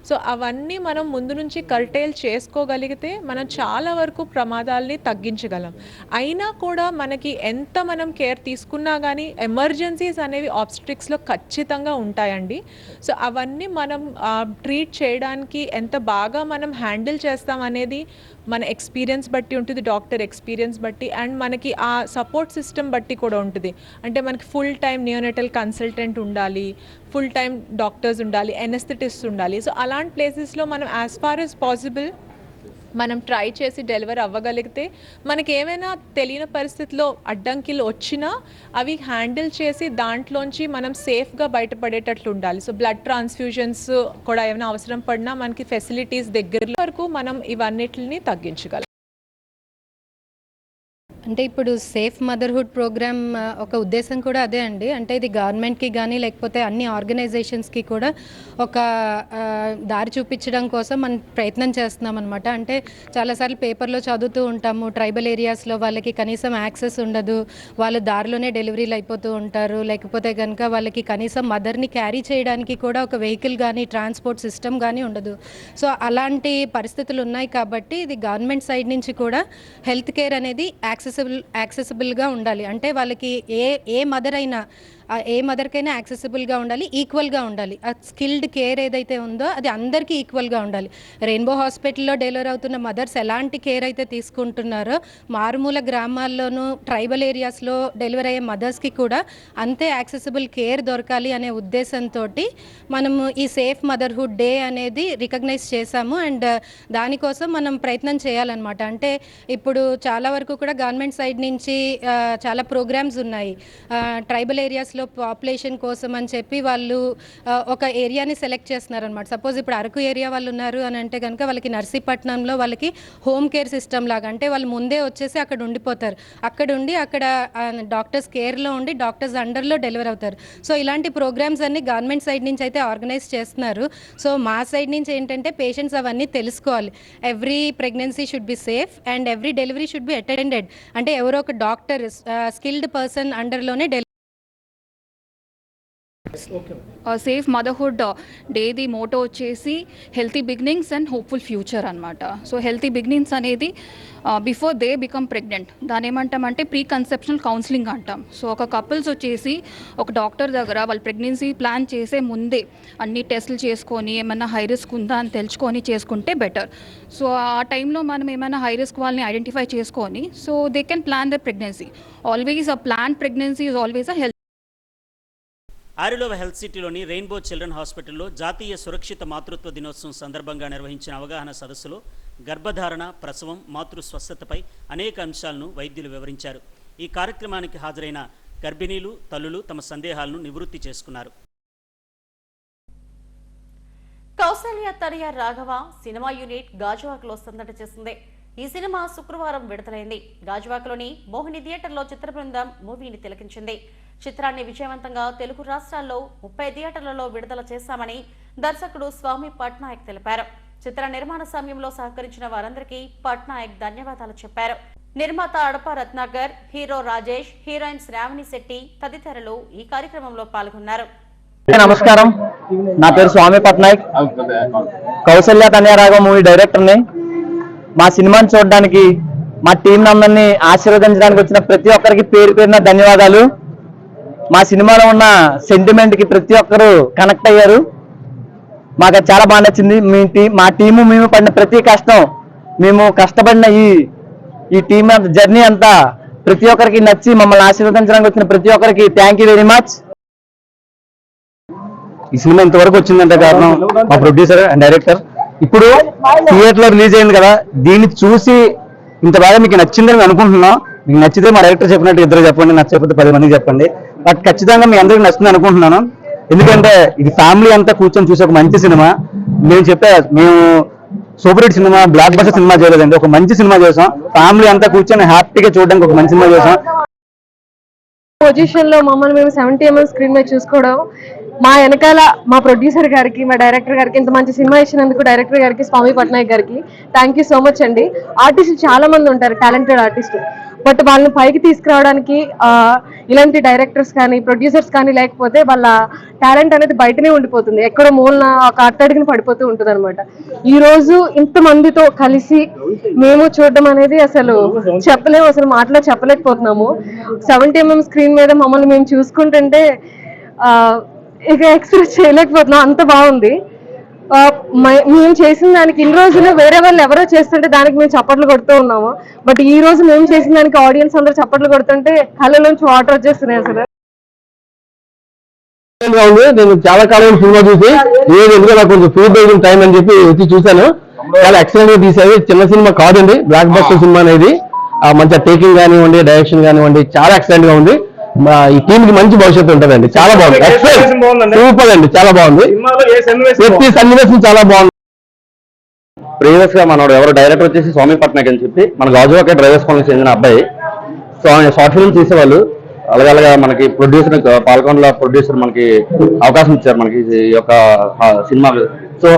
సో అవన్నీ మనం ముందు నుంచి కర్టైల్ చేసుకోగలిగితే మనం చాలా వరకు ప్రమాదాలని తగ్గించగలం. అయినా కూడా మనకి ఎంత మనం కేర్ తీసుకున్నా కానీ ఎమర్జెన్సీస్ అనేవి ఆబ్స్ట్రిక్స్లో ఖచ్చితంగా ఉంటాయండి. సో అవన్నీ మనం ట్రీట్ చేయడానికి ఎంత బాగా మనం హ్యాండిల్ చేస్తాం అనేది మన ఎక్స్పీరియన్స్ బట్టి ఉంటుంది, డాక్టర్ ఎక్స్పీరియన్స్ బట్టి, అండ్ మనకి ఆ సపోర్ట్ సిస్టమ్ బట్టి కూడా ఉంటుంది. అంటే మనకి ఫుల్ టైం నియోనెటల్ కన్సల్టెంట్ ఉండాలి, ఫుల్ టైం డాక్టర్స్ ఉండాలి, ఎనస్థెటిస్ట్ ఉండాలి. సో అలాంటి ప్లేసెస్లో మనం యాజ్ ఫార్ యాజ్ పాసిబుల్ మనం ట్రై చేసి డెలివరీ అవ్వగలిగితే మనకి ఏమైనా తెలియని పరిస్థితిలో అడ్డంకిలు వచ్చినా అవి హ్యాండిల్ చేసి దాంట్లోంచి మనం సేఫ్గా బయటపడేటట్లు ఉండాలి. సో బ్లడ్ ట్రాన్స్ఫ్యూజన్స్ కూడా ఏమైనా అవసరం పడినా మనకి ఫెసిలిటీస్ దగ్గర వరకు మనం ఇవన్నిటిని తగ్గించగలం. అంటే ఇప్పుడు సేఫ్ మదర్హుడ్ ప్రోగ్రామ్ ఒక ఉద్దేశం కూడా అదే అండి. అంటే ఇది గవర్నమెంట్కి కానీ లేకపోతే అన్ని ఆర్గనైజేషన్స్కి కూడా ఒక దారి చూపించడం కోసం మనం ప్రయత్నం చేస్తున్నాం అనమాట. అంటే చాలాసార్లు పేపర్లో చదువుతూ ఉంటాము, ట్రైబల్ ఏరియాస్లో వాళ్ళకి కనీసం యాక్సెస్ ఉండదు, వాళ్ళు దారిలోనే డెలివరీలు అయిపోతూ ఉంటారు, లేకపోతే కనుక వాళ్ళకి కనీసం మదర్ని క్యారీ చేయడానికి కూడా ఒక వెహికల్ కానీ ట్రాన్స్పోర్ట్ సిస్టమ్ కానీ ఉండదు. సో అలాంటి పరిస్థితులు ఉన్నాయి కాబట్టి ఇది గవర్నమెంట్ సైడ్ నుంచి కూడా హెల్త్ కేర్ అనేది యాక్సెసిబుల్గా ఉండాలి. అంటే వాళ్ళకి ఏ మదర్ అయినా ఏ మదర్కైనా యాక్సెసిబుల్గా ఉండాలి, ఈక్వల్గా ఉండాలి. ఆ స్కిల్డ్ కేర్ ఏదైతే ఉందో అది అందరికీ ఈక్వల్గా ఉండాలి. రెయిన్బో హాస్పిటల్లో డెలివరీ అవుతున్న మదర్స్ ఎలాంటి కేర్ అయితే తీసుకుంటున్నారో మారుమూల గ్రామాల్లోనూ ట్రైబల్ ఏరియాస్లో డెలివరీ అయ్యే మదర్స్కి కూడా అంతే యాక్సెసిబుల్ కేర్ దొరకాలి అనే ఉద్దేశంతో మనము ఈ సేఫ్ మదర్హుడ్ డే అనేది రికగ్నైజ్ చేశాము. అండ్ దానికోసం మనం ప్రయత్నం చేయాలన్నమాట. అంటే ఇప్పుడు చాలా వరకు కూడా గవర్నమెంట్ సైడ్ నుంచి చాలా ప్రోగ్రామ్స్ ఉన్నాయి. ట్రైబల్ ఏరియాస్ పాపులేషన్ కోసం అని చెప్పి వాళ్ళు ఒక ఏరియాని సెలెక్ట్ చేస్తున్నారనమాట. సపోజ్ ఇప్పుడు అరకు ఏరియా వాళ్ళు ఉన్నారు అని అంటే కనుక వాళ్ళకి నర్సీపట్నంలో వాళ్ళకి హోమ్ కేర్ సిస్టమ్ లాగా, అంటే వాళ్ళు ముందే వచ్చేసి అక్కడ ఉండిపోతారు, అక్కడ ఉండి అక్కడ డాక్టర్స్ కేర్లో ఉండి డాక్టర్స్ అండర్లో డెలివరీ అవుతారు. సో ఇలాంటి ప్రోగ్రామ్స్ అన్ని గవర్నమెంట్ సైడ్ నుంచి అయితే ఆర్గనైజ్ చేస్తున్నారు. సో మా సైడ్ నుంచి ఏంటంటే పేషెంట్స్ అవన్నీ తెలుసుకోవాలి. Every pregnancy should be safe and every delivery should be attended. అంటే ఎవరో ఒక డాక్టర్ స్కిల్డ్ పర్సన్ అండర్లోనే సేఫ్ మదర్హుడ్ డేది మోటో వచ్చేసి healthy beginnings and hopeful future అనమాట. సో హెల్తీ బిగినింగ్స్ అనేది బిఫోర్ దే బికమ్ ప్రెగ్నెంట్, దాని ఏమంటామంటే ప్రీ కన్సెప్షనల్ కౌన్సిలింగ్ అంటాం. సో ఒక కపుల్స్ వచ్చేసి ఒక డాక్టర్ దగ్గర వాళ్ళు ప్రెగ్నెన్సీ ప్లాన్ చేసే ముందే అన్ని టెస్టులు చేసుకొని ఏమైనా హై రిస్క్ ఉందా అని తెలుసుకొని చేసుకుంటే బెటర్. సో ఆ టైంలో మనం ఏమైనా హై రిస్క్ వాళ్ళని ఐడెంటిఫై చేసుకొని so they can plan the pregnancy. Always a plan pregnancy is always a health. Arilova health సిటీలోని రెయిన్బో చిల్డ్రన్ హాస్పిటల్లో జాతీయ సురక్షిత మాతృత్వ దినోత్సవం సందర్భంగా నిర్వహించిన అవగాహన సదస్సులో గర్భధారణ, ప్రసవం, మాతృ స్వస్థతపై అనేక అంశాలను వైద్యులు వివరించారు. ఈ కార్యక్రమానికి హాజరైన గర్భిణీలు, తల్లులు తమ సందేహాలను నివృత్తి చేసుకున్నారు. కౌసల్య తనయ రాఘవ సినిమా యూనిట్ గాజువాకలో సందడి చేసింది. ఈ సినిమా శుక్రవారం విడుదలైంది. గాజువాకలోని మోహిని థియేటర్లో చిత్ర బృందం మూవీని తిలకించింది. చిత్రాన్ని విజయవంతంగా తెలుగు రాష్ట్రాల్లో 30 థియేటర్లలో విడుదల చేశామని దర్శకుడు స్వామి పట్నాయక్ తెలిపారు. చిత్ర నిర్మాణ సమయంలో సహకరించిన వారందరికీ పట్నాయక్ ధన్యవాదాలు చెప్పారు. నిర్మాత అడప రత్నాకర్, హీరో రాజేష్, హీరోయిన్ శ్రావణి శెట్టి తదితరులు ఈ కార్యక్రమంలో పాల్గొన్నారు. నమస్కారం, నా పేరు స్వామి పట్నాయక్, కౌసల్య తనయ రాఘవ మూవీ డైరెక్టర్ని. మా సినిమాని చూడడానికి మా టీం అందరినీ ఆశీర్వదించడానికి వచ్చిన ప్రతి ఒక్కరికి పేరు పేరున ధన్యవాదాలు. మా సినిమాలో ఉన్న సెంటిమెంట్కి ప్రతి ఒక్కరు కనెక్ట్ అయ్యారు. మాకు చాలా బాగా నచ్చింది. మా టీము మేము పడిన ప్రతి కష్టం, మేము కష్టపడిన ఈ టీమ్ జర్నీ అంతా ప్రతి ఒక్కరికి నచ్చి మమ్మల్ని ఆశీర్వదించడానికి వచ్చిన ప్రతి ఒక్కరికి థ్యాంక్ యూ వెరీ మచ్. ఈ సినిమా ఇంతవరకు వచ్చిందంటే కారణం మా ప్రొడ్యూసర్ అండ్ డైరెక్టర్. ఇప్పుడు థియేటర్లో రిలీజ్ అయింది కదా, దీన్ని చూసి ఇంత బాగా మీకు నచ్చిందని అనుకుంటున్నాం. మీకు నచ్చితే మా డైరెక్టర్ చెప్పినట్టు ఇద్దరు చెప్పండి, నచ్చకపోతే 10 మందికి చెప్పండి. బట్ ఖచ్చితంగా మీ అందరికి నచ్చింది అనుకుంటున్నాను. ఎందుకంటే ఇది ఫ్యామిలీ అంతా కూర్చొని చూసే ఒక మంచి సినిమా. మేము super hit cinema, block buster cinema చేయలేదండి, ఒక మంచి సినిమా చేసాం. ఫ్యామిలీ అంతా కూర్చొని హ్యాపీగా చూడడానికి ఒక మంచి సినిమా చేసాం. పొజిషన్ లో మమ్మల్ని మేము 70 mm స్క్రీన్ మీద చూసుకోవడం, మా వెనకాల మా ప్రొడ్యూసర్ గారికి, మా డైరెక్టర్ గారికి, ఇంత మంచి సినిమా ఇచ్చినందుకు డైరెక్టర్ గారికి, స్వామి పట్నాయక్ గారికి థ్యాంక్ యూ సో మచ్ అండి. ఆర్టిస్టులు చాలా మంది ఉంటారు, టాలెంటెడ్ ఆర్టిస్టులు. బట్ వాళ్ళని పైకి తీసుకురావడానికి ఇలాంటి డైరెక్టర్స్ కానీ ప్రొడ్యూసర్స్ కానీ లేకపోతే వాళ్ళ టాలెంట్ అనేది బయటనే ఉండిపోతుంది, ఎక్కడో మూలన ఒక అట్టడిగిన పడిపోతూ ఉంటుంది అనమాట. ఈ రోజు ఇంతమందితో కలిసి మేము చూడడం అనేది అసలు చెప్పలేము, అసలు మాటలో చెప్పలేకపోతున్నాము. 70mm స్క్రీన్ మీద మమ్మల్ని మేము చూసుకుంటుంటే ఇక ఎక్స్ప్రెస్ చేయలేకపోతున్నాం, అంత బాగుంది. మేము చేసిన దానికి ఇన్ని రోజులు వేరే వాళ్ళు ఎవరో చేస్తుంటే దానికి మేము చప్పట్లు కొడుతూ ఉన్నాము, బట్ ఈ రోజు మేము చేసిన దానికి ఆడియన్స్ అందరూ చప్పట్లు కొడుతుంటే కళ్ళలోంచి వాటర్ వచ్చేస్తున్నాయి అసలు. నేను చాలా కాలం సినిమా చూసి ఎందుకంటే నాకు కొంచెం ఫ్రీ బైకింగ్ టైం అని చెప్పి వచ్చి చూశాను. చాలా ఎక్సలెంట్ గా తీసేది, చిన్న సినిమా కాదండి, బ్లాక్ బస్టర్ సినిమా అనేది. మంచిగా టేకింగ్ కానివ్వండి, డైరెక్షన్ కానివ్వండి, చాలా ఎక్సలెంట్ గా ఉంది. ఈ టీమ్ కి మంచి భవిష్యత్తు ఉంటుందండి, చాలా బాగుంది, సూపర్ అండి, చాలా బాగుంది. ప్రతి సన్నివేశం చాలా బాగుంది. ప్రీవియస్ గా మనోడు ఎవరు డైరెక్టర్ వచ్చేసి స్వామి పట్నాయక్ అని చెప్పి మన గాజువాక డ్రైవర్స్ కాలనీకి చెందిన అబ్బాయి. సో షార్ట్ ఫిల్మ్ తీసేవాళ్ళు, అలాగే మనకి ప్రొడ్యూసర్ పాల్గొండలో ప్రొడ్యూసర్ మనకి అవకాశం ఇచ్చారు మనకి ఈ యొక్క సినిమా. సో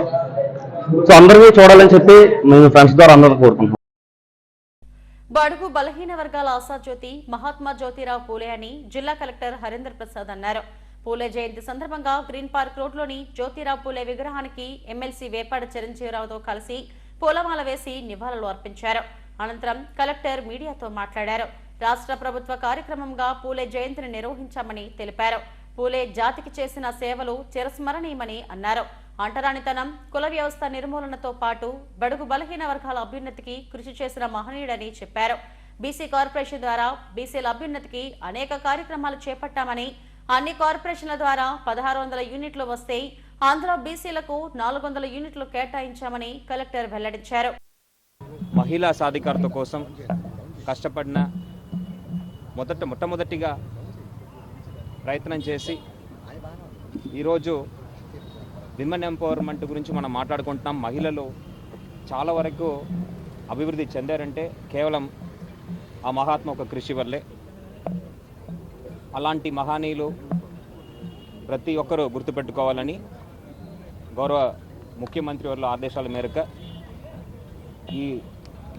అందరినీ చూడాలని చెప్పి మేము ఫ్రెండ్స్ ద్వారా అందరూ కోరుకుంటున్నాం. బడుగు బలహీన వర్గాల ఆశాజ్యోతి మహాత్మా జ్యోతిరావు పూలే అని జిల్లా కలెక్టర్ హరీంద్ర ప్రసాద్ అన్నారు. పూలే జయంతి సందర్భంగా గ్రీన్ పార్క్ రోడ్లోని జ్యోతిరావు పూలే విగ్రహానికి ఎమ్మెల్సీ వేపాడ చిరంజీవిరావుతో కలిసి పూలమాల వేసి నివాళులు అర్పించారు. అనంతరం కలెక్టర్ మీడియాతో మాట్లాడారు. రాష్ట్ర ప్రభుత్వ కార్యక్రమంగా పూలే జయంతిని నిర్వహించామని తెలిపారు. పూలే జాతికి చేసిన సేవలు చిరస్మరణీయమని అన్నారు. అంటరానితనం, కుల వ్యవస్థ నిర్మూలనతో పాటు బడుగు బలహీన వర్గాల అభ్యున్నతికి కృషి చేసిన మహనీయుడని చెప్పారు. బీసీ కార్పొరేషన్ ద్వారా బీసీల అభ్యున్నతికి అనేక కార్యక్రమాలు చేపట్టామని, అన్ని కార్పొరేషన్ల ద్వారా 1600 యూనిట్లు వస్తే అందులో బీసీలకు 400 యూనిట్లు కేటాయించామని కలెక్టర్ వెల్లడించారు. మహిళా సాధికారత కోసం కష్టపడిన మొట్టమొదటిగా ప్రయత్నం చేసి ఈరోజు విమెన్ ఎంపవర్మెంట్ గురించి మనం మాట్లాడుకుంటున్నాం. మహిళలు చాలా వరకు అభివృద్ధి చెందారంటే కేవలం ఆ మహాత్మ ఒక కృషి వల్లే. అలాంటి మహనీయులు ప్రతి ఒక్కరూ గుర్తుపెట్టుకోవాలని గౌరవ ముఖ్యమంత్రి వారి ఆదేశాల మేరకు ఈ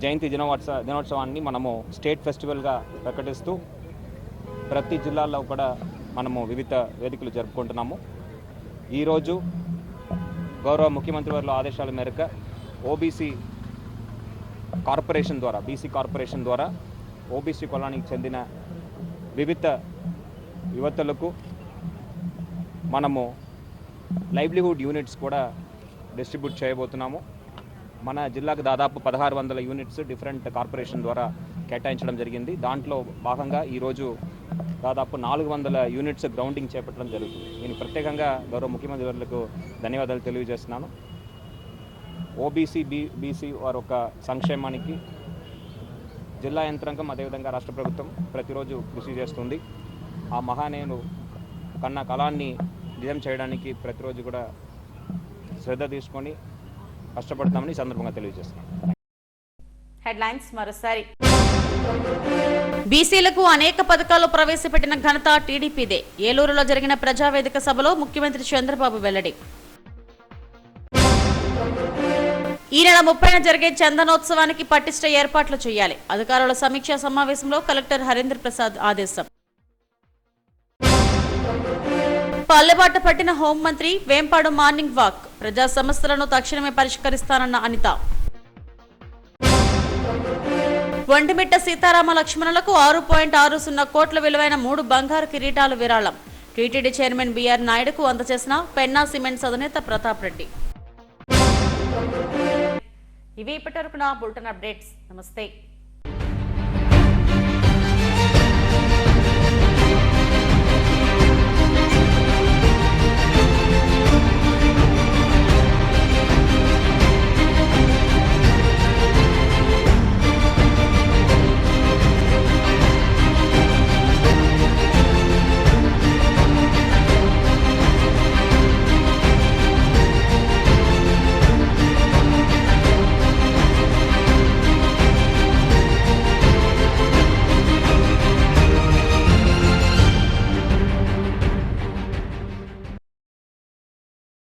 జయంతి దినోత్సవాన్ని మనము స్టేట్ ఫెస్టివల్గా ప్రకటిస్తూ ప్రతి జిల్లాల్లో కూడా మనము వివిధ వేదికలు జరుపుకుంటున్నాము. ఈరోజు గౌరవ ముఖ్యమంత్రి వారి ఆదేశాల మేరకు ఓబీసీ కార్పొరేషన్ ద్వారా బీసీ కార్పొరేషన్ ద్వారా ఓబీసీ కులానికి చెందిన వివిధ యువతలకు మనము లైవ్లీహుడ్ యూనిట్స్ కూడా డిస్ట్రిబ్యూట్ చేయబోతున్నాము. మన జిల్లాకు దాదాపు 1600 యూనిట్స్ డిఫరెంట్ కార్పొరేషన్ ద్వారా కేటాయించడం జరిగింది. దాంట్లో భాగంగా ఈరోజు దాదాపు 400 యూనిట్స్ గ్రౌండింగ్ చేపట్టడం జరుగుతుంది. నేను ప్రత్యేకంగా గౌరవ ముఖ్యమంత్రి వర్లకు ధన్యవాదాలు తెలియజేస్తున్నాను. ఓబీసీ బీసీ వారి ఒక సంక్షేమానికి జిల్లా యంత్రాంగం అదేవిధంగా రాష్ట్ర ప్రభుత్వం ప్రతిరోజు కృషి చేస్తుంది. ఆ మహానీయులు కన్న కళాన్ని నిజం చేయడానికి ప్రతిరోజు కూడా శ్రద్ధ తీసుకొని కష్టపడతామని ఈ సందర్భంగా తెలియజేస్తున్నాను. హెడ్లైన్స్ మరోసారి. బీసీలకు అనేక పథకాలు ప్రవేశపెట్టిన ఘనత టీడీపీదే. ఏలూరులో జరిగిన ప్రజావేదిక సభలో ముఖ్యమంత్రి చంద్రబాబు వెల్లడి. ఈ నెల 30న జరిగే చందనోత్సవానికి పటిష్ట ఏర్పాట్లు చేయాలి. అధికారుల సమీక్షా సమావేశంలో కలెక్టర్ హరీంద్ర ప్రసాద్ ఆదేశం. పల్లెబాట పట్టిన హోంమంత్రి వేంపాడు మార్నింగ్ వాక్. ప్రజా సమస్యలను తక్షణమే పరిష్కరిస్తానన్న అనిత. ఒంటిమిట్ట సీతారామ లక్ష్మణులకు 6.60 కోట్ల విలువైన 3 బంగారు కిరీటాలు విరాళం. టీటీడీ చైర్మన్ బీఆర్ నాయుడుకు అందజేసిన పెన్నా సిమెంట్స్ అధినేత ప్రతాప్ రెడ్డి. ఇవి ఇప్పటివరకు నా బులెటిన్ అప్డేట్స్. నమస్తే.